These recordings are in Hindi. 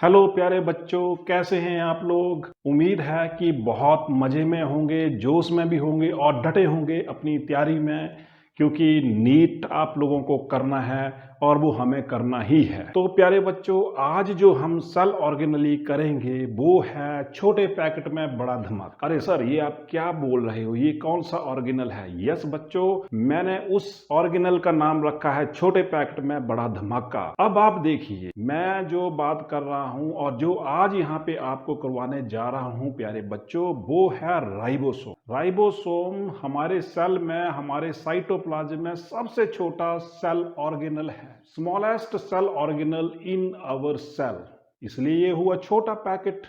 हेलो प्यारे बच्चों, कैसे हैं आप लोग। उम्मीद है कि बहुत मज़े में होंगे, जोश में भी होंगे और डटे होंगे अपनी तैयारी में, क्योंकि नीट आप लोगों को करना है और वो हमें करना ही है। तो प्यारे बच्चों, आज जो हम सेल ऑर्गेनली करेंगे वो है छोटे पैकेट में बड़ा धमाका। अरे सर, ये आप क्या बोल रहे हो, ये कौन सा ऑर्गेनल है। यस बच्चों, मैंने उस ऑर्गेनल का नाम रखा है छोटे पैकेट में बड़ा धमाका। अब आप देखिए, मैं जो बात कर रहा हूं और जो आज यहाँ पे आपको करवाने जा रहा हूं प्यारे बच्चों, वो है राइबोसोम। राइबोसोम हमारे सेल में, हमारे साइटोप्लाज्म में सबसे छोटा सेल ऑर्गेनल है, smallest cell organelle in our cell. इसलिए ये हुआ छोटा पैकेट।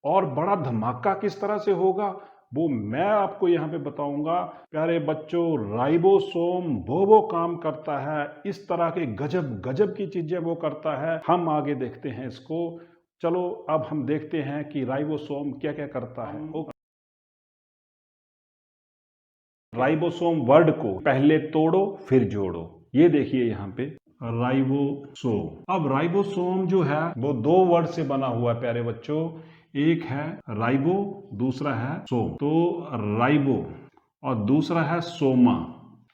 और बड़ा धमाका किस तरह से होगा वो मैं आपको यहाँ पे बताऊंगा। प्यारे बच्चों, राइबोसोम वो काम करता है, इस तरह के गजब गजब की चीजें वो करता है। हम आगे देखते हैं इसको। चलो अब हम देखते हैं कि राइबोसोम क्या क्या करता है। राइबोसोम वर्ड को पहले तोड़ो फिर जोड़ो। ये देखिए यहाँ पे राइबोसोम। अब राइबोसोम जो है वो दो वर्ड से बना हुआ है प्यारे बच्चों। एक है राइबो, दूसरा है सोम। तो राइबो और दूसरा है सोमा।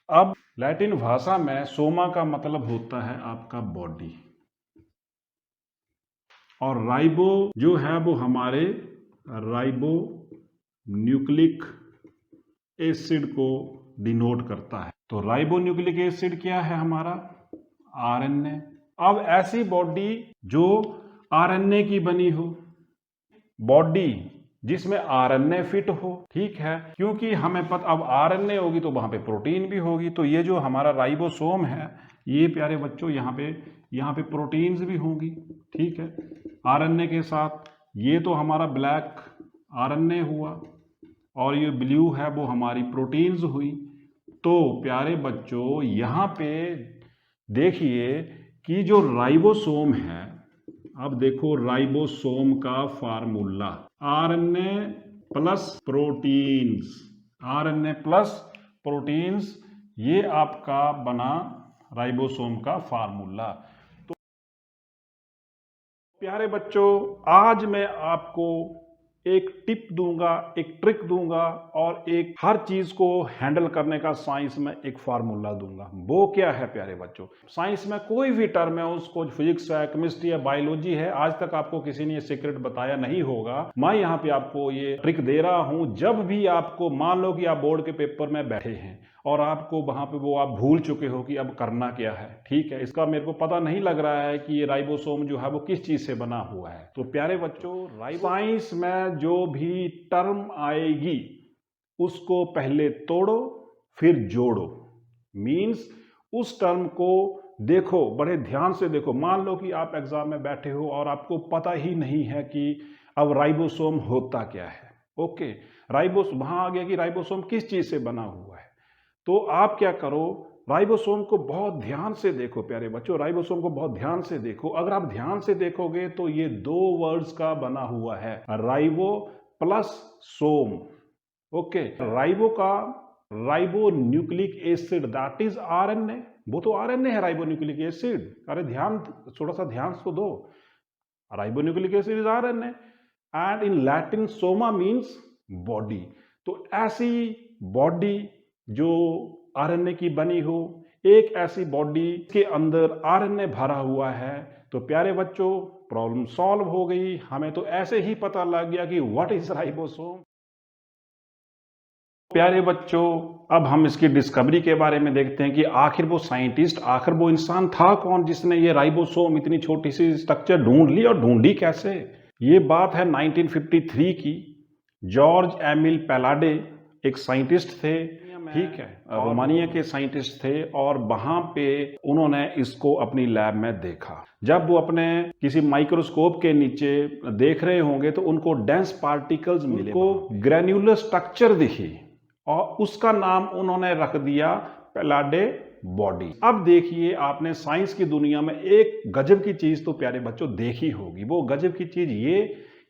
अब लैटिन भाषा में सोमा का मतलब होता है आपका बॉडी, और राइबो जो है वो हमारे राइबो न्यूक्लिक एसिड को डिनोट करता है। तो राइबो न्यूक्लिक एसिड क्या है हमारा आरएनए। अब ऐसी बॉडी जो आरएनए की बनी हो, बॉडी जिसमें आरएनए फिट हो, ठीक है, क्योंकि हमें पता अब आरएनए होगी तो वहां पे प्रोटीन भी होगी। तो ये जो हमारा राइबोसोम है, ये प्यारे बच्चों यहाँ पे प्रोटीन्स भी होंगी, ठीक है, आरएनए के साथ। ये तो हमारा ब्लैक आरएनए हुआ और ये ब्लू है वो हमारी प्रोटीन्स हुई। तो प्यारे बच्चों, यहाँ पे देखिए कि जो राइबोसोम है, अब देखो राइबोसोम का formula RNA plus proteins, RNA plus proteins, ये आपका बना राइबोसोम का फार्मूला। तो प्यारे बच्चों, आज मैं आपको एक टिप दूंगा, एक ट्रिक दूंगा और एक हर चीज को हैंडल करने का साइंस में एक फार्मूला दूंगा। वो क्या है प्यारे बच्चों, साइंस में कोई भी टर्म है, उसको फिजिक्स है, केमिस्ट्री है, बायोलॉजी है, आज तक आपको किसी ने ये सीक्रेट बताया नहीं होगा। मैं यहाँ पे आपको ये ट्रिक दे रहा हूं। जब भी आपको मान लो कि आप बोर्ड के पेपर में बैठे हैं और आपको वहां पे वो आप भूल चुके हो कि अब करना क्या है, ठीक है, इसका मेरे को पता नहीं लग रहा है कि ये राइबोसोम जो है वो किस चीज से बना हुआ है। तो प्यारे बच्चों, साइंस में जो भी टर्म आएगी उसको पहले तोड़ो फिर जोड़ो। मीन्स उस टर्म को देखो, बड़े ध्यान से देखो। मान लो कि आप एग्जाम में बैठे हो और आपको पता ही नहीं है कि अब राइबोसोम होता क्या है। ओके, राइबोसोम वहां आ गया कि राइबोसोम किस चीज से बना हुआ है। तो आप क्या करो, राइबोसोम को बहुत ध्यान से देखो प्यारे बच्चों, राइबोसोम को बहुत ध्यान से देखो। अगर आप ध्यान से देखोगे तो ये दो वर्ड्स का बना हुआ है, राइबो प्लस सोम। ओके, राइबो का ribo nucleic acid, that is RNA. वो तो आरएनए है राइबो न्यूक्लिक एसिड। अरे ध्यान, थोड़ा सा ध्यान तो दो। Ribo nucleic acid is RNA and in Latin Soma means body. तो ऐसी बॉडी जो आरएनए की बनी हो, एक ऐसी बॉडी के अंदर आरएनए भरा हुआ है, तो प्यारे बच्चों प्रॉब्लम सॉल्व हो गई। हमें तो ऐसे ही पता लग गया कि व्हाट इज राइबोसोम। प्यारे बच्चों, अब हम इसकी डिस्कवरी के बारे में देखते हैं कि आखिर वो साइंटिस्ट, आखिर वो इंसान था कौन जिसने ये राइबोसोम इतनी छोटी सी स्ट्रक्चर ढूंढ ली, और ढूंढी कैसे। ये बात है 1953 की। जॉर्ज एमिल पैलाडे एक साइंटिस्ट थे, ठीक है, रोमानिया के साइंटिस्ट थे, और वहां पे उन्होंने इसको अपनी लैब में देखा। जब वो अपने किसी माइक्रोस्कोप के नीचे देख रहे होंगे तो उनको डेंस पार्टिकल्स मिले, उनको ग्रैन्युलर स्ट्रक्चर दिखी और उसका नाम उन्होंने रख दिया पैलाडे बॉडी। अब देखिए, आपने साइंस की दुनिया में एक गजब की चीज तो प्यारे बच्चों देखी होगी। वो गजब की चीज ये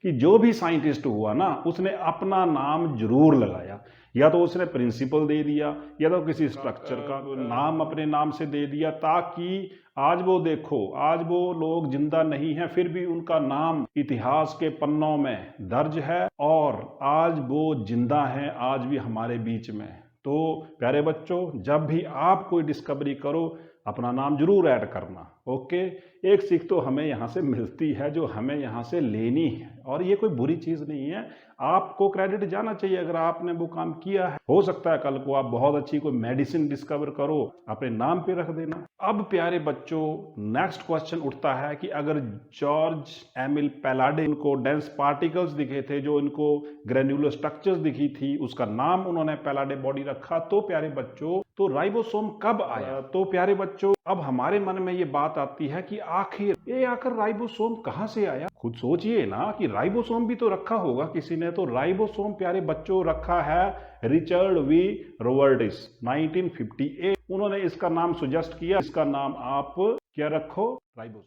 कि जो भी साइंटिस्ट हुआ ना, उसने अपना नाम जरूर लगाया या तो उसने प्रिंसिपल दे दिया या तो किसी स्ट्रक्चर का नाम अपने नाम से दे दिया, ताकि आज वो देखो, आज वो लोग जिंदा नहीं हैं फिर भी उनका नाम इतिहास के पन्नों में दर्ज है और आज वो जिंदा हैं, आज भी हमारे बीच में। तो प्यारे बच्चों, जब भी आप कोई डिस्कवरी करो अपना नाम जरूर ऐड करना। ओके, एक सीख तो हमें यहाँ से मिलती है जो हमें यहाँ से लेनी है, और ये कोई बुरी चीज नहीं है, आपको क्रेडिट जाना चाहिए अगर आपने वो काम किया है। हो सकता है कल को आप बहुत अच्छी कोई मेडिसिन डिस्कवर करो, अपने नाम पे रख देना। अब प्यारे बच्चों, नेक्स्ट क्वेश्चन उठता है कि अगर जॉर्ज एमिल पैलाडे इनको डेंस पार्टिकल्स दिखे थे, जो इनको ग्रेन्युलर स्ट्रक्चर्स दिखी थी, उसका नाम उन्होंने पैलाडे बॉडी रखा, तो प्यारे बच्चों तो राइबोसोम कब आया? तो प्यारे बच्चों, अब हमारे मन में ये बात आती है कि आखिर राइबोसोम कहाँ से आया? खुद सोचिए ना कि राइबोसोम भी तो रखा होगा किसी ने। तो राइबोसोम प्यारे बच्चों रखा है रिचर्ड वी रोवर्डिस 1958। उन्होंने इसका नाम सुजेस्ट किया, इसका नाम आप क्या रखो? राइबोसोम।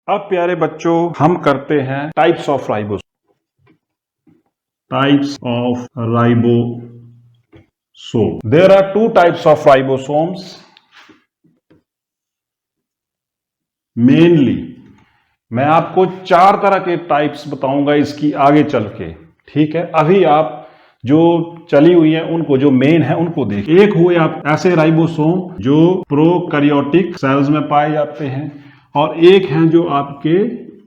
अब प्यारे बच्चों हम करते हैं types of ribosome. Types of ribosome. There are two types of ribosomes. Mainly मैं आपको 4 तरह के टाइप्स बताऊंगा इसकी आगे चल के, ठीक है? अभी आप जो चली हुई है उनको, जो मेन है उनको देखिए। एक हुए आप ऐसे राइबोसोम जो प्रोकैरियोटिक सेल्स में पाए जाते हैं, और एक हैं जो आपके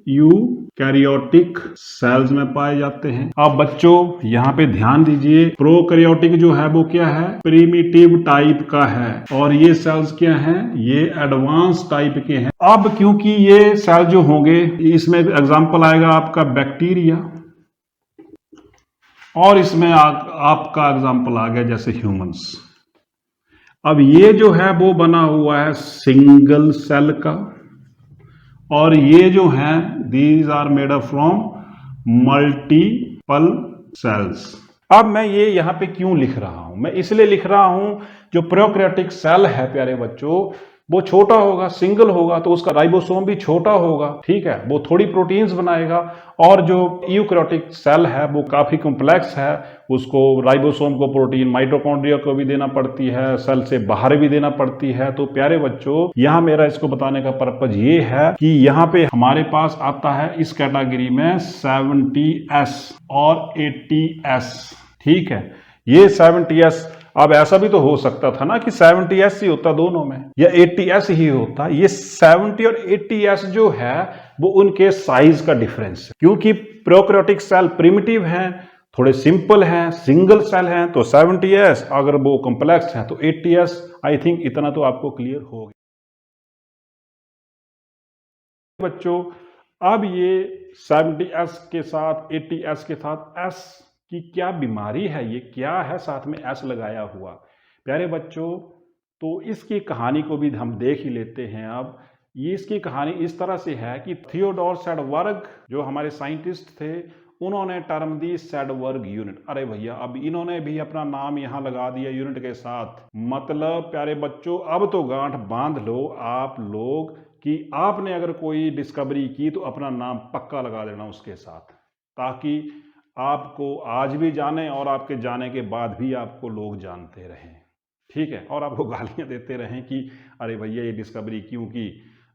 यूकैरियोटिक सेल्स में पाए जाते हैं। अब बच्चों यहाँ पे ध्यान दीजिए, प्रोकैरियोटिक जो है वो क्या है? प्रिमिटिव टाइप का है, और ये सेल्स क्या हैं? ये एडवांस टाइप के हैं। अब क्योंकि ये सेल जो होंगे, इसमें एग्जांपल आएगा आपका बैक्टीरिया, और इसमें आपका एग्जांपल आ गया जैसे ह्यूमंस। अब ये जो है वो बना हुआ है सिंगल सेल का, और ये जो हैं these are made up from multiple cells. अब मैं ये यहाँ पे क्यों लिख रहा हूं? मैं इसलिए लिख रहा हूं, जो प्रोकैरियोटिक सेल है प्यारे बच्चों, वो छोटा होगा, सिंगल होगा, तो उसका राइबोसोम भी छोटा होगा, ठीक है? वो थोड़ी प्रोटीन्स बनाएगा। और जो यूकैरियोटिक सेल है वो काफी कॉम्प्लेक्स है, उसको राइबोसोम को प्रोटीन माइटोकॉन्ड्रिया को भी देना पड़ती है, सेल से बाहर भी देना पड़ती है। तो प्यारे बच्चों, यहाँ मेरा इसको बताने का पर्पज ये है कि यहाँ पे हमारे पास आता है इस कैटेगरी में 70S और 80S, ठीक है? ये 70S, अब ऐसा भी तो हो सकता था ना कि 70S ही होता दोनों में, या 80S ही होता। ये 70 और 80S जो है वो उनके साइज का डिफरेंस है, क्योंकि प्रोकैरियोटिक सेल प्रिमिटिव हैं, थोड़े सिंपल हैं, सिंगल सेल हैं, तो 70S, अगर वो कॉम्प्लेक्स हैं तो 80S। आई थिंक इतना तो आपको क्लियर हो गया बच्चों। अब ये 70S के साथ 80S के साथ S कि क्या बीमारी है, ये क्या है साथ में एस लगाया हुआ? प्यारे बच्चों, तो इसकी कहानी को भी हम देख ही लेते हैं। अब ये इसकी कहानी इस तरह से है कि थियोडोर सैडबर्ग जो हमारे साइंटिस्ट थे, उन्होंने टर्म दी सैडबर्ग यूनिट। अरे भैया, अब इन्होंने भी अपना नाम यहाँ लगा दिया यूनिट के साथ। मतलब प्यारे बच्चों, अब तो गांठ बांध लो आप लोग कि आपने अगर कोई डिस्कवरी की तो अपना नाम पक्का लगा देना उसके साथ, ताकि आपको आज भी जाने और आपके जाने के बाद भी आपको लोग जानते रहें, ठीक है? और आपको गालियां देते रहें कि अरे भैया ये डिस्कवरी क्यों की,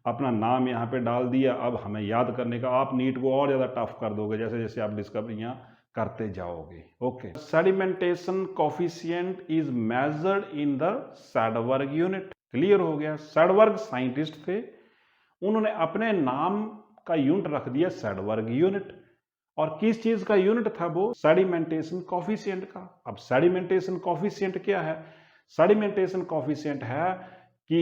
अपना नाम यहाँ पे डाल दिया, अब हमें याद करने का, आप नीट को और ज़्यादा टफ कर दोगे जैसे जैसे आप डिस्कवरियाँ करते जाओगे। Okay, sedimentation coefficient is measured in the Svedberg unit. Clear हो गया? सैडबर्ग साइंटिस्ट थे, उन्होंने अपने नाम का यूनिट रख दिया सैडबर्ग यूनिट। और किस चीज का यूनिट था वो? सेडिमेंटेशन कोफिशिएंट का। अब सेडिमेंटेशन कोफिशिएंट क्या है? सेडिमेंटेशन कोफिशिएंट है कि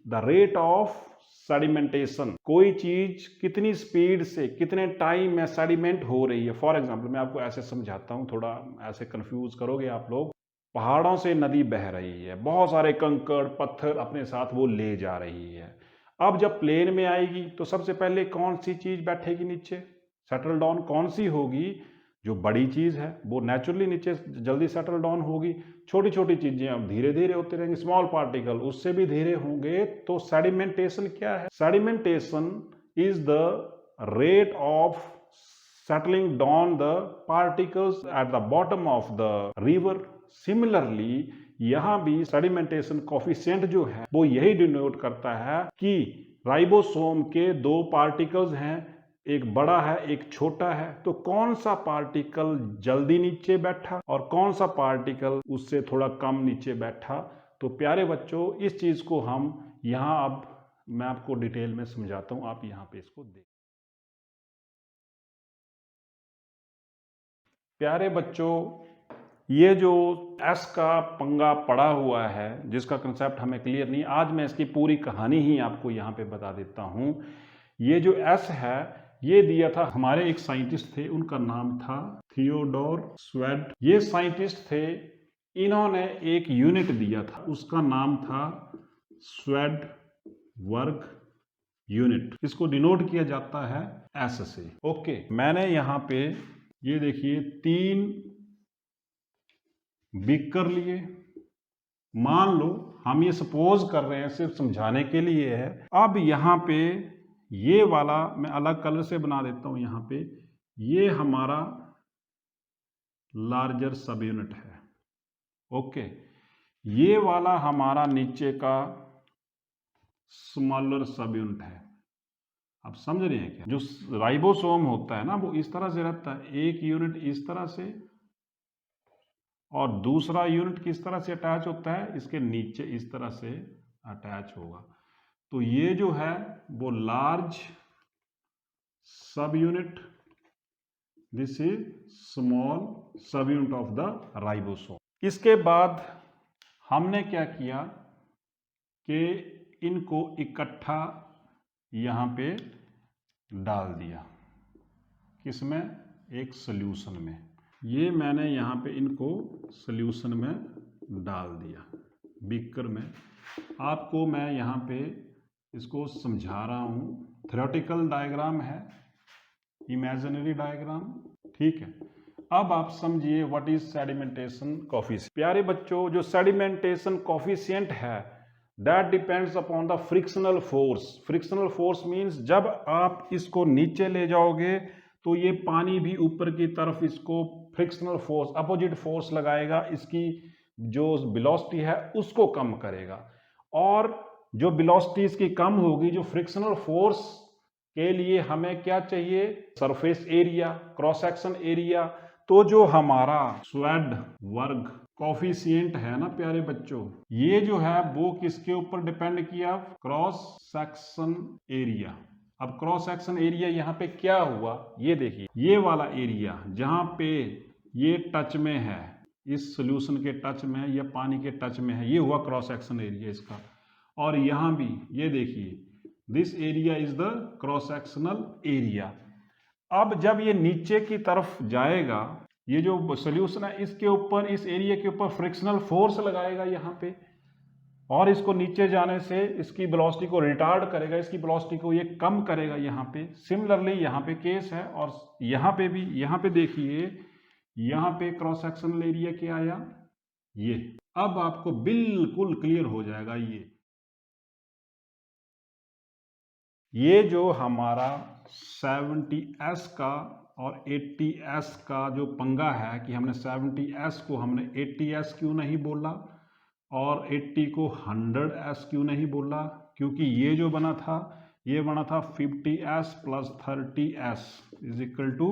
द रेट ऑफ सेडिमेंटेशन, कोई चीज कितनी स्पीड से कितने टाइम में सेडिमेंट हो रही है। फॉर एग्जांपल मैं आपको ऐसे समझाता हूं, थोड़ा ऐसे कंफ्यूज करोगे आप लोग। पहाड़ों से नदी बह रही है, बहुत सारे कंकड़ पत्थर अपने साथ वो ले जा रही है। अब जब प्लेन में आएगी तो सबसे पहले कौन सी चीज बैठेगी नीचे? सेटल डाउन कौन सी होगी? जो बड़ी चीज है वो नेचुरली नीचे जल्दी सेटल डाउन होगी। छोटी छोटी चीजें अब धीरे धीरे होते रहेंगे, स्मॉल पार्टिकल उससे भी धीरे होंगे। तो सेडिमेंटेशन क्या है? Sedimentation is the rate of settling down the particles at the bottom of the river. Similarly, यहाँ भी sedimentation coefficient जो है वो यही डिनोट करता है कि राइबोसोम के दो पार्टिकल्स हैं, एक बड़ा है एक छोटा है, तो कौन सा पार्टिकल जल्दी नीचे बैठा और कौन सा पार्टिकल उससे थोड़ा कम नीचे बैठा। तो प्यारे बच्चों, इस चीज को हम यहाँ अब मैं आपको डिटेल में समझाता हूं, आप यहाँ पे इसको देख। प्यारे बच्चों, ये जो एस का पंगा पड़ा हुआ है जिसका कंसेप्ट हमें क्लियर नहीं, आज मैं इसकी पूरी कहानी ही आपको यहाँ पे बता देता हूँ। ये जो एस है ये दिया था हमारे एक साइंटिस्ट थे, उनका नाम था थियोडोर श्वेड। ये साइंटिस्ट थे, इन्होंने एक यूनिट दिया था, उसका नाम था श्वेड वर्ग यूनिट। इसको डिनोट किया जाता है एस से। ओके, मैंने यहाँ पे ये देखिए 3 बीकर लिए। मान लो हम ये सपोज कर रहे हैं, सिर्फ समझाने के लिए है। अब यहाँ पे ये वाला मैं अलग कलर से बना देता हूं, यहाँ पे ये हमारा लार्जर सब यूनिट है। ओके, ये वाला हमारा नीचे का स्मॉलर सब यूनिट है। आप समझ रहे हैं क्या? जो राइबोसोम होता है ना वो इस तरह से रहता है, एक यूनिट इस तरह से और दूसरा यूनिट किस तरह से अटैच होता है, इसके नीचे इस तरह से अटैच होगा। तो ये जो है वो लार्ज सब यूनिट, दिस इज स्मॉल सब यूनिट ऑफ द राइबोसोम। इसके बाद हमने क्या किया कि इनको इकट्ठा यहाँ पे डाल दिया, किसमें? एक सॉल्यूशन में। ये मैंने यहाँ पे इनको सॉल्यूशन में डाल दिया, बीकर में। आपको मैं यहाँ पे इसको समझा रहा हूँ। थ्योरेटिकल डायग्राम है, इमेजिनरी डायग्राम, ठीक है। अब आप समझिए व्हाट इज सेडिमेंटेशन कोफिशिएंट। प्यारे बच्चों, जो सेडिमेंटेशन कोफिशिएंट है that depends upon the frictional force. Frictional force means जब आप इसको नीचे ले जाओगे तो ये पानी भी ऊपर की तरफ इसको फ्रिक्शनल फोर्स, अपोजिट फोर्स लगाएगा, इसकी जो वेलोसिटी है उसको कम करेगा। और जो वेलोसिटी इसकी कम होगी, जो फ्रिक्शनल फोर्स के लिए हमें क्या चाहिए? Surface area, cross section area. तो जो हमारा श्वेड वर्ग कोफिशिएंट है ना प्यारे बच्चों, ये जो है वो किसके ऊपर डिपेंड किया? Cross section area. अब क्रॉस सेक्शन एरिया यहाँ पे क्या हुआ, ये देखिए, ये वाला एरिया जहाँ पे ये टच में है, इस सोल्यूशन के टच में है या पानी के टच में है, ये हुआ क्रॉस सेक्शन एरिया इसका। और यहाँ भी ये देखिए, this area is the cross sectional area. अब जब ये नीचे की तरफ जाएगा, ये जो सोल्यूशन है इसके ऊपर, इस एरिया के ऊपर फ्रिक्शनल फोर्स लगाएगा यहाँ पे, और इसको नीचे जाने से इसकी वेलोसिटी को रिटार्ड करेगा, इसकी वेलोसिटी को ये कम करेगा यहाँ पे। सिमिलरली यहाँ पे केस है, और यहाँ पे भी, यहाँ पे देखिए, यहाँ पे क्रॉस सेक्शनल एरिया क्या आया? ये। अब आपको बिल्कुल क्लियर हो जाएगा। ये जो हमारा 70s का और 80s का जो पंगा है कि हमने 70s को हमने 80s क्यों नहीं बोला और 80 को 100s क्यों नहीं बोला? क्योंकि ये जो बना था, ये बना था 50s plus 30s is equal to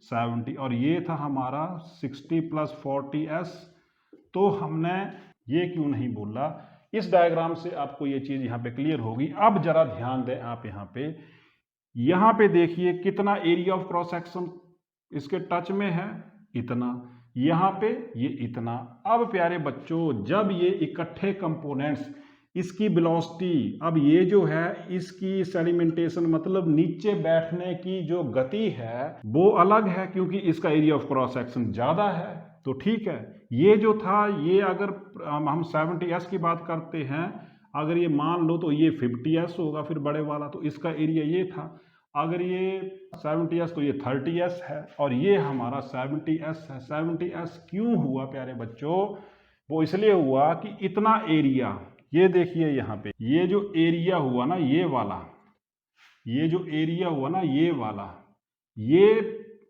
70, और ये था हमारा 60 प्लस 40s। तो हमने ये क्यों नहीं बोला? इस डायग्राम से आपको ये चीज यहाँ पे क्लियर होगी। अब जरा ध्यान दें आप, यहाँ पे देखिए कितना एरिया ऑफ क्रॉस सेक्शन इसके टच में है, इतना, यहाँ पे ये इतना। अब प्यारे बच्चों, जब ये इकट्ठे कंपोनेंट्स, इसकी वेलोसिटी, अब ये जो है इसकी सेडिमेंटेशन मतलब नीचे बैठने की जो गति है वो अलग है, क्योंकि इसका एरिया ऑफ क्रॉस सेक्शन ज्यादा है। तो ठीक है, ये जो था, ये अगर हम 70s की बात करते हैं, अगर ये मान लो तो ये 50s होगा फिर बड़े वाला, तो इसका एरिया ये था। अगर ये 70s तो ये 30s है, और ये हमारा 70s है। 70s क्यों हुआ प्यारे बच्चों? वो इसलिए हुआ कि इतना एरिया, ये देखिए यहाँ पे, ये जो एरिया हुआ ना, ये वाला, ये जो एरिया हुआ ना, ये वाला, ये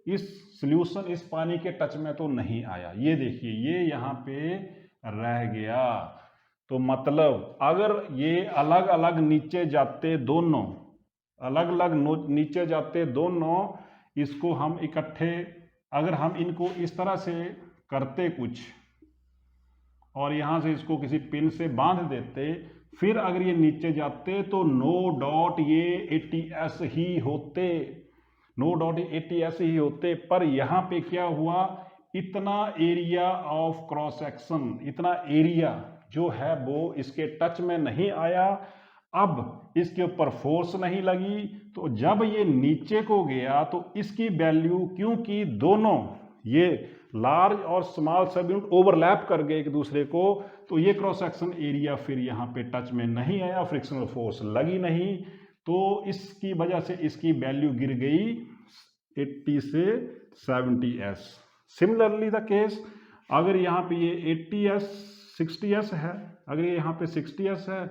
इस सॉल्यूशन इस पानी के टच में तो नहीं आया। ये देखिए ये यहाँ पे रह गया। तो मतलब अगर ये अलग अलग नीचे जाते दोनों, अलग अलग नीचे जाते दोनों, इसको हम इकट्ठे, अगर हम इनको इस तरह से करते कुछ और यहाँ से इसको किसी पिन से बांध देते, फिर अगर ये नीचे जाते तो नो डॉट ये ATS ही होते, नो डॉट ATS ही होते। पर यहाँ पे क्या हुआ, इतना एरिया ऑफ क्रॉस सेक्शन, इतना एरिया जो है वो इसके टच में नहीं आया। अब इसके ऊपर फोर्स नहीं लगी, तो जब ये नीचे को गया तो इसकी वैल्यू, क्योंकि दोनों ये लार्ज और स्मॉल सब यूनिट ओवरलैप कर गए एक दूसरे को, तो ये क्रॉस सेक्शन एरिया फिर यहाँ पे टच में नहीं आया, फ्रिक्शनल फोर्स लगी नहीं, तो इसकी वजह से इसकी वैल्यू गिर गई 80 से 70s। सिमिलरली द केस, अगर यहाँ पे ये 80s 60s है, अगर ये यहाँ पे 60s है,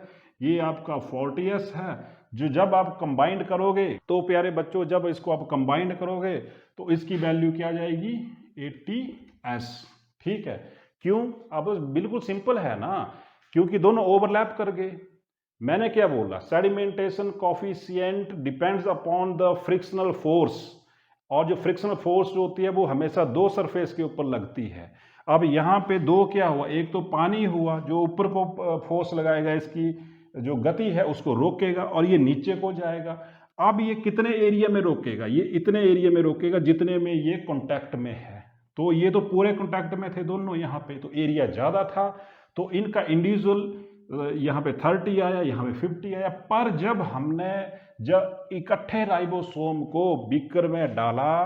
ये आपका 40s है, जो जब आप कंबाइंड करोगे तो प्यारे बच्चों, जब इसको आप कंबाइंड करोगे तो इसकी वैल्यू क्या आ जाएगी, 80s। ठीक है, क्यों? अब बिल्कुल सिंपल है ना, क्योंकि दोनों ओवरलैप कर गए। मैंने क्या बोला, sedimentation coefficient depends upon the frictional force, और जो फ्रिक्शनल फोर्स जो होती है वो हमेशा दो सरफेस के ऊपर लगती है। अब यहाँ पे दो क्या हुआ, एक तो पानी हुआ जो ऊपर को फोर्स लगाएगा, इसकी जो गति है उसको रोकेगा, और ये नीचे को जाएगा। अब ये कितने एरिया में रोकेगा, ये इतने एरिया में रोकेगा जितने में ये कांटेक्ट में है। तो ये तो पूरे कांटेक्ट में थे दोनों यहाँ पे, तो एरिया ज़्यादा था, तो इनका इंडिविजुअल यहाँ पे 30 आया, यहाँ पे 50 आया। पर जब इकट्ठे राइबोसोम को बीकर में डाला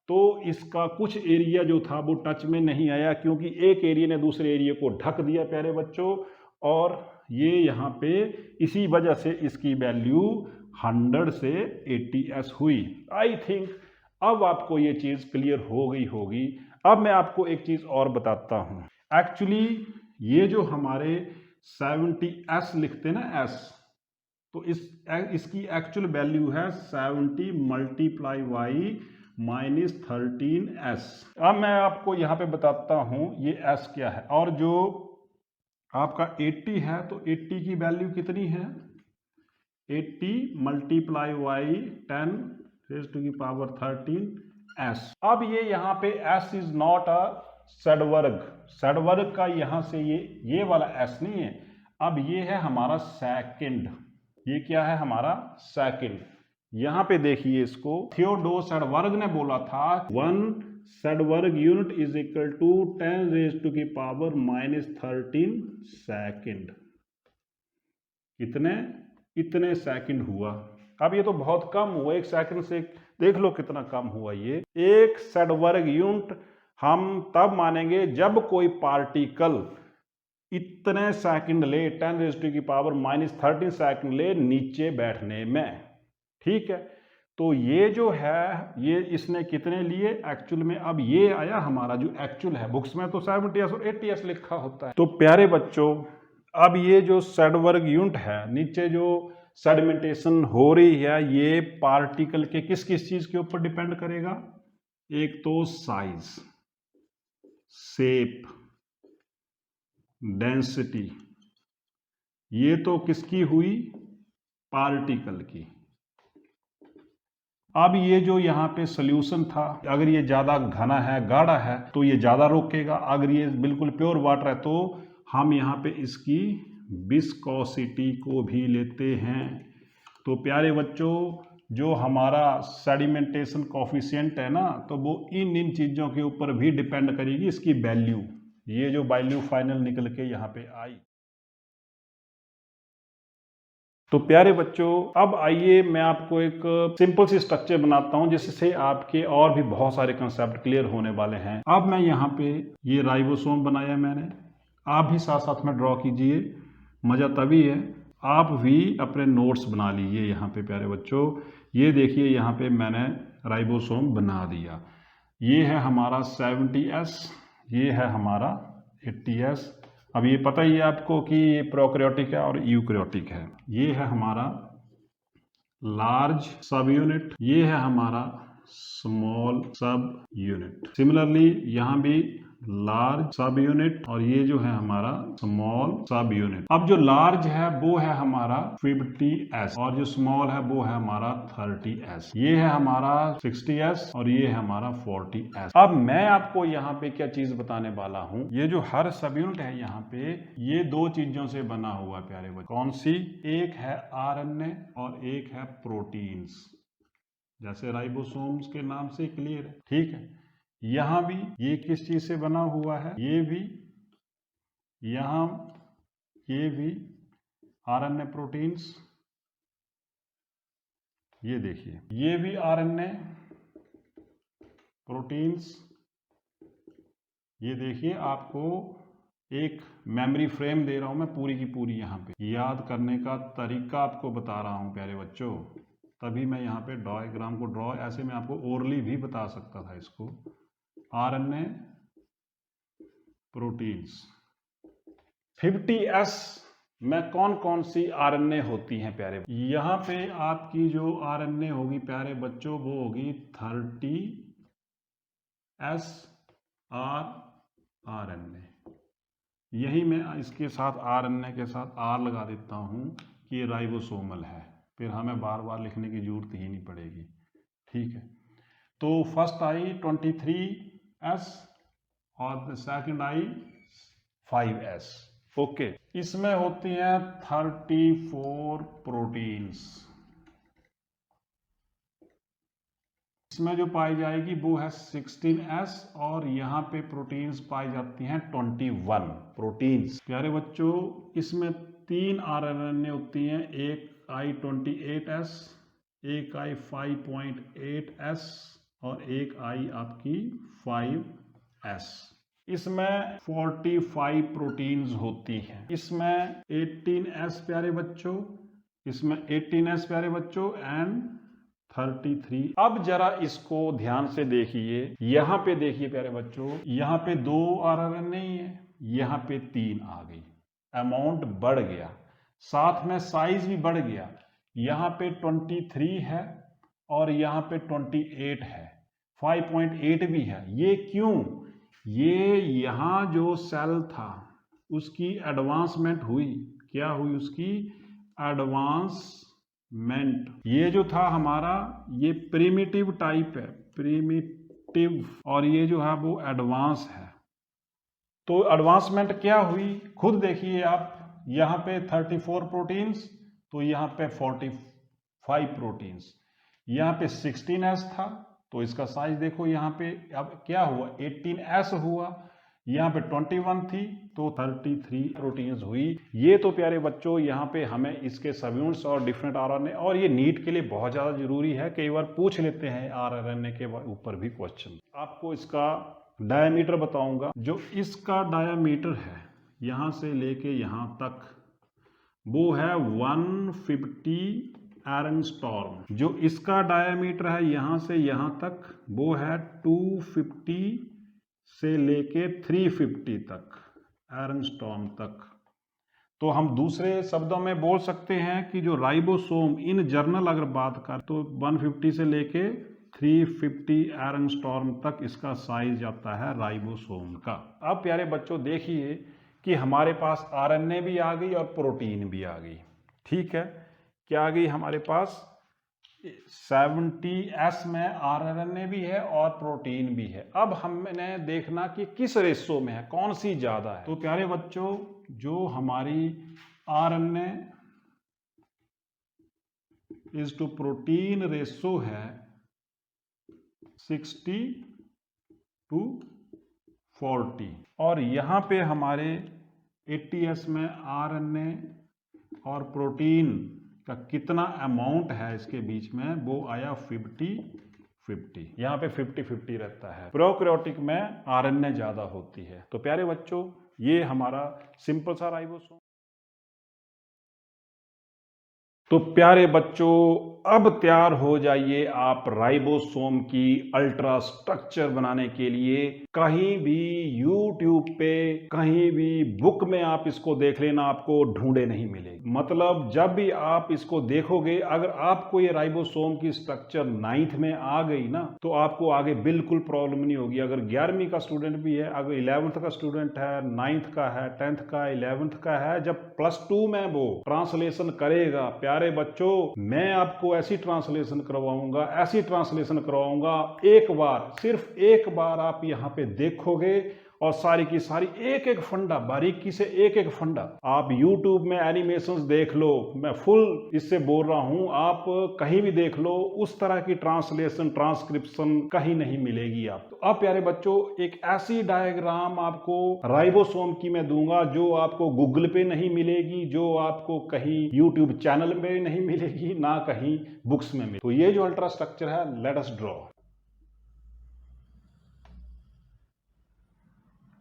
तो इसका कुछ एरिया जो था वो टच में नहीं आया, क्योंकि एक एरिया ने दूसरे एरिया को ढक दिया प्यारे बच्चों, और ये यहाँ पे इसी वजह से इसकी वैल्यू 100 से 80s हुई। आई थिंक अब आपको ये चीज़ क्लियर हो गई होगी। अब मैं आपको एक चीज़ और बताता हूँ। एक्चुअली ये जो हमारे 70s लिखते हैं ना S, तो इसकी एक्चुअल वैल्यू है 70 मल्टीप्लाई बाई -13s। अब मैं आपको यहाँ पे बताता हूँ ये S क्या है, और जो आपका 80 है तो 80 की वैल्यू कितनी है, 80 multiply by 10 raise to the power 13s। अब ये यहाँ पे S is not a svedberg, svedberg का यहाँ से ये वाला S नहीं है। अब ये है हमारा सेकंड, ये क्या है हमारा सेकंड। यहाँ पे देखिए इसको, थियोडोर सैडवर्ग ने बोला था 1 Svedberg unit is equal to 10 raise to की पावर -13 सेकंड। इतने सेकंड हुआ। अब ये तो बहुत कम हुआ, एक सेकंड से देख लो कितना कम हुआ। ये एक सैडवर्ग यूनिट हम तब मानेंगे जब कोई पार्टिकल इतने सेकंड ले, 10 रेज़ टू की पावर -13 सेकंड ले नीचे बैठने में। ठीक है, तो ये जो है ये इसने कितने लिए एक्चुअल में, अब ये आया हमारा जो एक्चुअल है, बुक्स में तो 70s और 80s लिखा होता है। तो प्यारे बच्चों, अब ये जो सैडवर्ग यूनिट है, नीचे जो सेडिमेंटेशन हो रही है, ये पार्टिकल के किस किस चीज के ऊपर डिपेंड करेगा, एक तो साइज, शेप, डेंसिटी, ये तो किसकी हुई, पार्टिकल की। अब ये जो यहाँ पे सॉल्यूशन था, अगर ये ज़्यादा घना है, गाढ़ा है, तो ये ज़्यादा रोकेगा। अगर ये बिल्कुल प्योर वाटर है तो हम यहाँ पे इसकी विस्कोसिटी को भी लेते हैं। तो प्यारे बच्चों, जो हमारा सेडिमेंटेशन कोफिशिएंट है ना, तो वो इन चीज़ों के ऊपर भी डिपेंड करेगी इसकी वैल्यू। ये जो वैल्यू फाइनल निकल के यहाँ पे आई। तो प्यारे बच्चों, अब आइए मैं आपको एक सिंपल सी स्ट्रक्चर बनाता हूं जिससे आपके और भी बहुत सारे कंसेप्ट क्लियर होने वाले हैं। अब मैं यहाँ पे ये राइबोसोम बनाया मैंने, आप भी साथ साथ में ड्रॉ कीजिए, मज़ा तभी है। आप भी अपने नोट्स बना लीजिए। यहाँ पे प्यारे बच्चों, ये देखिए यहाँ पे मैंने राइबोसोम बना दिया। ये है हमारा 70s, ये है हमारा 80s। अब ये पता ही है आपको कि ये प्रोकैरियोटिक है और यूकैरियोटिक है। ये है हमारा लार्ज सब यूनिट, ये है हमारा स्मॉल सब यूनिट। सिमिलरली यहाँ भी लार्ज सब यूनिट और ये जो है हमारा स्मॉल सब यूनिट। अब जो लार्ज है वो है हमारा 50s और जो स्मॉल है वो है हमारा 30s। ये है हमारा 60s और ये है हमारा 40s। अब मैं आपको यहाँ पे क्या चीज बताने वाला हूँ, ये जो हर सब यूनिट है यहाँ पे ये दो चीजों से बना हुआ है प्यारे बच्चों। कौन सी? एक है आरएनए और एक है प्रोटीन्स। जैसे राइबोसोम्स के नाम से क्लियर है, ठीक है। यहां भी ये किस चीज से बना हुआ है? ये भी, यहां ये भी आरएनए प्रोटीन्स। ये देखिए ये भी आरएनए प्रोटीन्स। ये देखिए आपको एक मेमोरी फ्रेम दे रहा हूं मैं पूरी की पूरी। यहाँ पे याद करने का तरीका आपको बता रहा हूं प्यारे बच्चों, तभी मैं यहाँ पे डायग्राम को ड्रॉ, ऐसे मैं आपको ओरली भी बता सकता था इसको। आरएनए प्रोटीन्स 50s में कौन कौन सी आरएनए होती हैं प्यारे? यहाँ पे आपकी जो आरएनए होगी प्यारे बच्चों वो होगी 30s आरएनए। यही मैं इसके साथ आरएनए के साथ आर लगा देता हूँ कि ये राइबोसोमल है, फिर हमें बार बार लिखने की जरूरत ही नहीं पड़ेगी, ठीक है। तो फर्स्ट आई 23s और सेकंड आई 5s। ओके, इसमें होती हैं 34 प्रोटीन्स। इसमें जो पाई जाएगी वो है 16s और यहाँ पे प्रोटीन्स पाई जाती हैं 21 प्रोटीन्स। प्यारे बच्चों इसमें 3 आरएनए होती हैं, एक I28s, एक I5.8s और एक आई आपकी 5s। इसमें 45 प्रोटीन्स होती हैं। इसमें 18s प्यारे बच्चों, इसमें 18s प्यारे बच्चों एंड 33। अब जरा इसको ध्यान से देखिए, यहाँ पे देखिए प्यारे बच्चों, यहाँ पे 2 आरएनए नहीं है, यहाँ पे 3 आ गई। अमाउंट बढ़ गया, साथ में साइज भी बढ़ गया। यहाँ पे 23 है और यहाँ पे 28 है, 5.8 भी है। ये क्यों? ये यहाँ जो सेल था उसकी एडवांसमेंट हुई। क्या हुई उसकी? एडवांसमेंट। ये जो था हमारा ये प्रिमिटिव टाइप है, प्रिमिटिव, और ये जो है वो एडवांस है। तो एडवांसमेंट क्या हुई खुद देखिए आप, यहाँ पे 34 प्रोटीन्स तो यहाँ पे 45 प्रोटीन्स। यहाँ पे 16s था तो इसका साइज देखो, यहाँ पे अब क्या हुआ 18s हुआ, यहाँ पे 21 थी तो 33 प्रोटीन्स हुई। ये तो प्यारे बच्चों यहाँ पे हमें इसके सब यूनिट्स और डिफरेंट आरएनए, और ये नीट के लिए बहुत ज़्यादा जरूरी है, कई बार पूछ लेते हैं आरएनए के ऊपर भी क्वेश्चन। आपको इसका डायमीटर बताऊंगा। जो इसका डायमीटर है यहाँ से लेके यहाँ तक वो है 150 एरनस्टॉर्म। जो इसका डायमीटर है यहाँ से यहाँ तक वो है 250 से लेके 350 तक एरनस्टॉर्म तक। तो हम दूसरे शब्दों में बोल सकते हैं कि जो राइबोसोम इन जनरल अगर बात कर तो 150 से लेके 350 एरनस्टॉर्म तक इसका साइज जाता है राइबोसोम का। अब प्यारे बच्चों देखिए कि हमारे पास आरएनए भी आ गई और प्रोटीन भी आ गई, ठीक है। क्या आ गई हमारे पास? 70s में आरएनए भी है और प्रोटीन भी है। अब हमने देखना कि किस रेशो में है, कौन सी ज्यादा है। तो प्यारे बच्चों जो हमारी RNA is to protein ratio है 60:40 और यहाँ पे हमारे 80s में आरएनए और प्रोटीन का कितना अमाउंट है इसके बीच में, वो आया 50-50। यहाँ पे 50-50 रहता है। प्रोकैरियोटिक में आरएनए ज्यादा होती है। तो प्यारे बच्चों ये हमारा सिंपल सा राइबोसोम। तो प्यारे बच्चों अब तैयार हो जाइए आप राइबोसोम की अल्ट्रा स्ट्रक्चर बनाने के लिए। कहीं भी YouTube पे, कहीं भी बुक में आप इसको देख लेना, आपको ढूंढे नहीं मिलेगी। मतलब जब भी आप इसको देखोगे, अगर आपको ये राइबोसोम की स्ट्रक्चर 9th में आ गई ना, तो आपको आगे बिल्कुल प्रॉब्लम नहीं होगी। अगर 11वीं का स्टूडेंट भी है, अगर 11th का स्टूडेंट है, 9th का है, 10th का, 11th का है, जब +2 में वो ट्रांसलेशन करेगा, प्यारे बच्चों, मैं आपको ऐसी ट्रांसलेशन करवाऊंगा, ऐसी ट्रांसलेशन करवाऊंगा, एक बार, सिर्फ एक बार आप यहाँ पे देखोगे और सारी की सारी एक एक फंडा, बारीकी से एक एक फंडा आप YouTube में एनिमेशंस देख लो, मैं फुल इससे बोल रहा हूं, आप कहीं भी देख लो, उस तरह की ट्रांसलेशन, ट्रांसक्रिप्शन कहीं नहीं मिलेगी आपको। अब प्यारे बच्चों, एक ऐसी डायग्राम आपको राइबोसोम की मैं दूंगा जो आपको गूगल पे नहीं मिलेगी, जो आपको कहीं YouTube चैनल पे नहीं मिलेगी, ना कहीं बुक्स में मिलेगी। तो ये जो अल्ट्रा स्ट्रक्चर है, लेट अस ड्रॉ।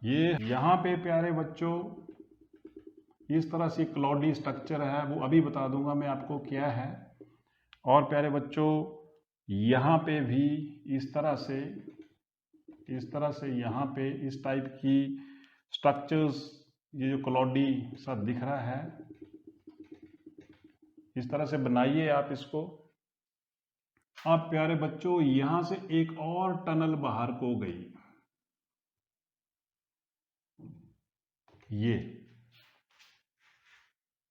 ये यहाँ पे प्यारे बच्चों इस तरह से क्लॉडी स्ट्रक्चर है, वो अभी बता दूंगा मैं आपको क्या है। और प्यारे बच्चों यहाँ पे भी इस तरह से यहाँ पे इस टाइप की स्ट्रक्चर्स, ये जो क्लॉडी सा दिख रहा है, इस तरह से बनाइए आप इसको। अब प्यारे बच्चों यहाँ से एक और टनल बाहर को गई, ये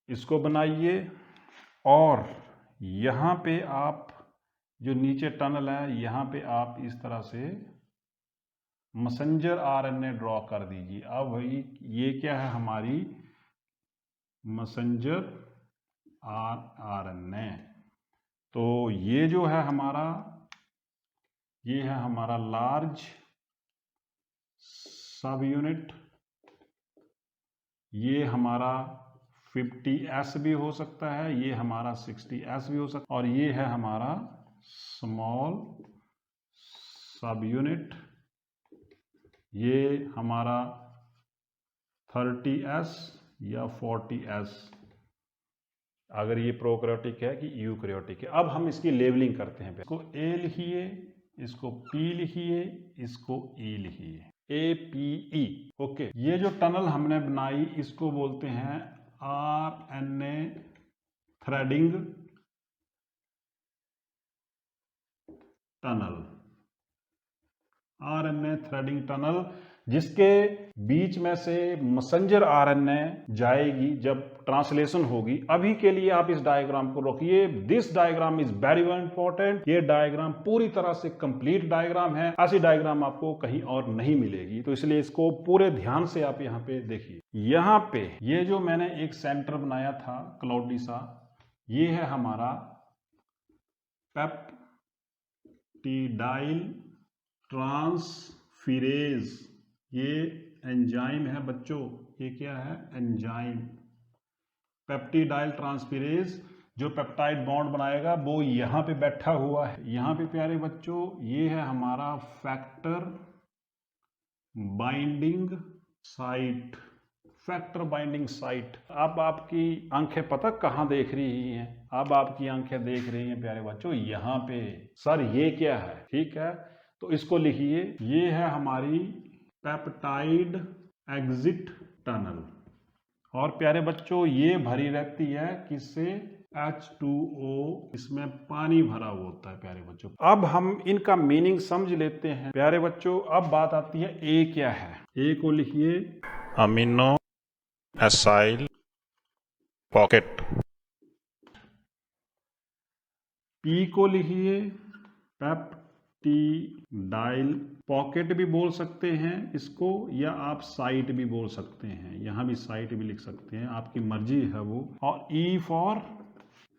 इसको बनाइए। और यहाँ पे आप जो नीचे टनल है, यहाँ पे आप इस तरह से मैसेंजर RNA ड्रॉ कर दीजिए। अब भाई ये क्या है, हमारी मैसेंजर RNA। तो ये जो है हमारा, ये है हमारा लार्ज सब यूनिट, ये हमारा 50S भी हो सकता है, ये हमारा 60S भी हो सकता है, और ये है हमारा स्मॉल सब यूनिट, ये हमारा 30S या 40S, अगर ये प्रोकैरियोटिक है कि यूकैरियोटिक है। अब हम इसकी लेबलिंग करते हैं। इसको A लिखिए, इसको P लिखिए, इसको E लिखिए, APE। ओके, ये जो टनल हमने बनाई इसको बोलते हैं RNA threading tunnel, RNA threading tunnel, जिसके बीच में से मैसेंजर RNA जाएगी जब ट्रांसलेशन होगी। अभी के लिए आप इस डायग्राम को रोकिए, this diagram is very important. ये डायग्राम पूरी तरह से कंप्लीट डायग्राम है, ऐसी डायग्राम आपको कहीं और नहीं मिलेगी, तो इसलिए इसको पूरे ध्यान से आप यहाँ पे देखिए। यहाँ पे ये जो मैंने एक सेंटर बनाया था क्लॉडी सा, ये है हमारा पेप्टिडाइल ट्रांसफिरेज, ये एंजाइम है बच्चों, ये क्या है, एंजाइम। पेप्टिडाइल ट्रांसफिरेज जो पेप्टाइड बॉन्ड बनाएगा वो यहाँ पे बैठा हुआ है। यहाँ पे प्यारे बच्चों ये है हमारा factor binding site, factor binding site. अब आपकी आंखें पता कहाँ देख रही हैं, अब आपकी आंखें देख रही हैं प्यारे बच्चों यहाँ पे। सर ये क्या है, ठीक है, तो इसको लिखिए, ये है हमारी पेप्टाइड एग्जिट टनल। और प्यारे बच्चों ये भरी रहती है किससे, H2O, इसमें पानी भरा हुआ होता है प्यारे बच्चों। अब हम इनका मीनिंग समझ लेते हैं प्यारे बच्चों। अब बात आती है A क्या है, A को लिखिए अमीनो एसाइल पॉकेट, P को लिखिए पेप्टिडाइल पॉकेट भी बोल सकते हैं इसको, या आप साइट भी बोल सकते हैं, यहाँ भी साइट भी लिख सकते हैं, आपकी मर्जी है वो। और E फॉर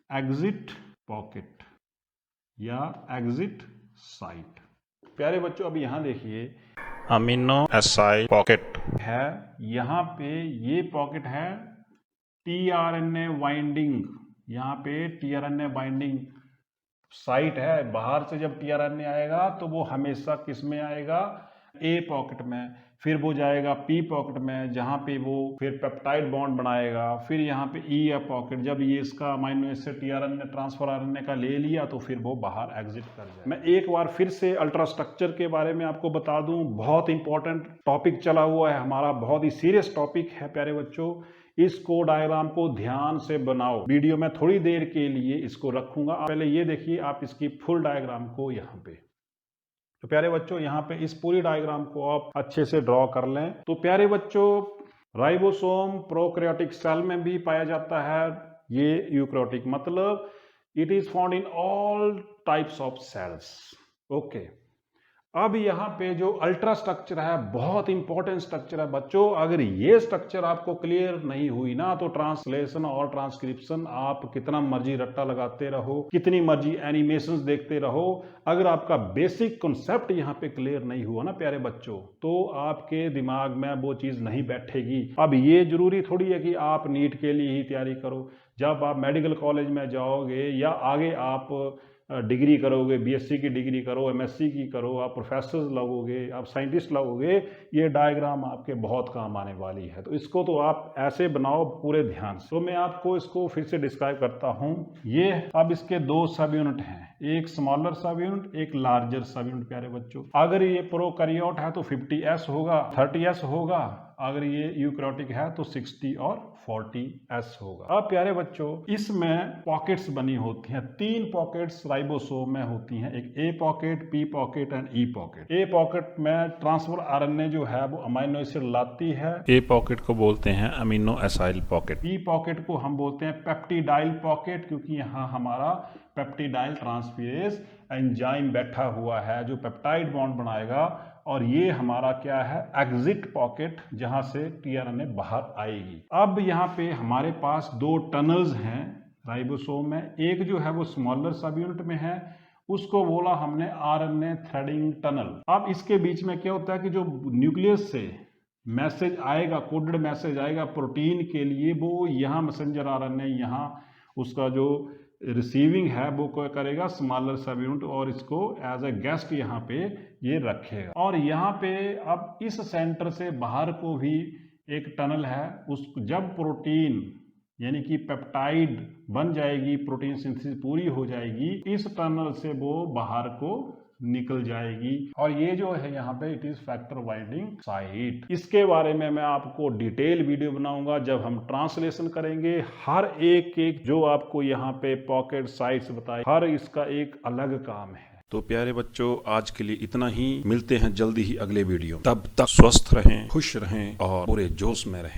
एग्जिट पॉकेट या एग्जिट साइट। प्यारे बच्चों अब यहाँ देखिए अमीनो एसाइल पॉकेट है, यहाँ पे ये पॉकेट है tRNA बाइंडिंग, यहाँ पे tRNA बाइंडिंग साइट है। बाहर से जब tRNA आएगा तो वो हमेशा किस में आएगा, ए पॉकेट में, फिर वो जाएगा पी पॉकेट में जहाँ पे वो फिर पेप्टाइड बॉन्ड बनाएगा, फिर यहाँ पे ई या पॉकेट, जब ये इसका amino acid tRNA transfer RNA का ले लिया तो फिर वो बाहर एग्जिट कर जाए। मैं एक बार फिर से अल्ट्रा स्ट्रक्चर के बारे में आपको बता दूं, बहुत इंपॉर्टेंट टॉपिक चला हुआ है हमारा, बहुत ही सीरियस टॉपिक है प्यारे बच्चों। इसको डायग्राम को ध्यान से बनाओ। वीडियो में थोड़ी देर के लिए इसको रखूंगा, पहले ये देखिए आप इसकी फुल डायग्राम को यहाँ पे। तो प्यारे बच्चों यहाँ पे इस पूरी डायग्राम को आप अच्छे से ड्रॉ कर लें। तो प्यारे बच्चों राइबोसोम प्रोकैरियोटिक सेल में भी पाया जाता है, ये यूकैरियोटिक मतलब it is found in all types of cells. Okay, अब यहाँ पे जो अल्ट्रा स्ट्रक्चर है बहुत इंपॉर्टेंट स्ट्रक्चर है बच्चों। अगर ये स्ट्रक्चर आपको क्लियर नहीं हुई ना तो ट्रांसलेशन और ट्रांसक्रिप्शन आप कितना मर्जी रट्टा लगाते रहो, कितनी मर्जी एनिमेशंस देखते रहो, अगर आपका बेसिक कॉन्सेप्ट यहाँ पे क्लियर नहीं हुआ ना प्यारे बच्चों तो आपके दिमाग में वो चीज नहीं बैठेगी। अब ये जरूरी थोड़ी है कि आप नीट के लिए ही तैयारी करो। जब आप मेडिकल कॉलेज में जाओगे या आगे आप डिग्री करोगे, बीएससी की डिग्री करो, एमएससी की करो, आप प्रोफेसर लगोगे, आप साइंटिस्ट लगोगे, ये डायग्राम आपके बहुत काम आने वाली है। तो इसको तो आप ऐसे बनाओ पूरे ध्यान से। तो मैं आपको इसको फिर से डिस्क्राइब करता हूँ। ये अब इसके दो सब यूनिट हैं, एक स्मॉलर सब यूनिट, एक लार्जर सब यूनिट प्यारे बच्चों। अगर ये प्रोकैरियोट है तो 50s होगा, 30s होगा, अगर ये यूकैरियोटिक है तो 60 और 40s होगा। अब प्यारे बच्चों इसमें पॉकेट्स बनी होती हैं, 3 पॉकेट्स राइबोसोम में होती हैं, एक A pocket, P pocket and E pocket. A pocket में ट्रांसफर आरएनए जो है वो अमीनो एसिड लाती है, ए पॉकेट को बोलते हैं amino acyl pocket. P pocket को हम बोलते हैं पेप्टिडाइल पॉकेट, क्योंकि यहाँ हमारा पेप्टिडाइल ट्रांसफेरेज एंजाइम बैठा हुआ है जो पेप्टाइड बॉन्ड बनाएगा। और ये हमारा क्या है, एग्जिट पॉकेट, जहां से टीआरएनए बाहर आएगी। अब यहाँ पे हमारे पास 2 टनल्स हैं राइबोसोम में, एक जो है वो स्मॉलर सब यूनिट में है, उसको बोला हमने आरएनए थ्रेडिंग टनल। अब इसके बीच में क्या होता है कि जो न्यूक्लियस से मैसेज आएगा, कोडेड मैसेज आएगा प्रोटीन के लिए, वो यहाँ मैसेंजर आरएनए यहाँ उसका जो रिसीविंग है वो क्या करेगा, स्मॉलर सब यूनिट, और इसको एज ए गेस्ट यहाँ पे ये रखेगा। और यहाँ पे अब इस सेंटर से बाहर को भी एक टनल है, उस जब प्रोटीन यानी कि पेप्टाइड बन जाएगी, प्रोटीन सिंथेसिस पूरी हो जाएगी, इस टनल से वो बाहर को निकल जाएगी। और ये जो है यहाँ पे it is factor binding site. इसके बारे में मैं आपको डिटेल वीडियो बनाऊंगा जब हम ट्रांसलेशन करेंगे। हर एक जो आपको यहाँ पे पॉकेट साइट्स बताए, हर इसका एक अलग काम है। तो प्यारे बच्चों आज के लिए इतना ही, मिलते हैं जल्दी ही अगले वीडियो। तब तक स्वस्थ रहें, खुश रहें और पूरे जोश में रहें।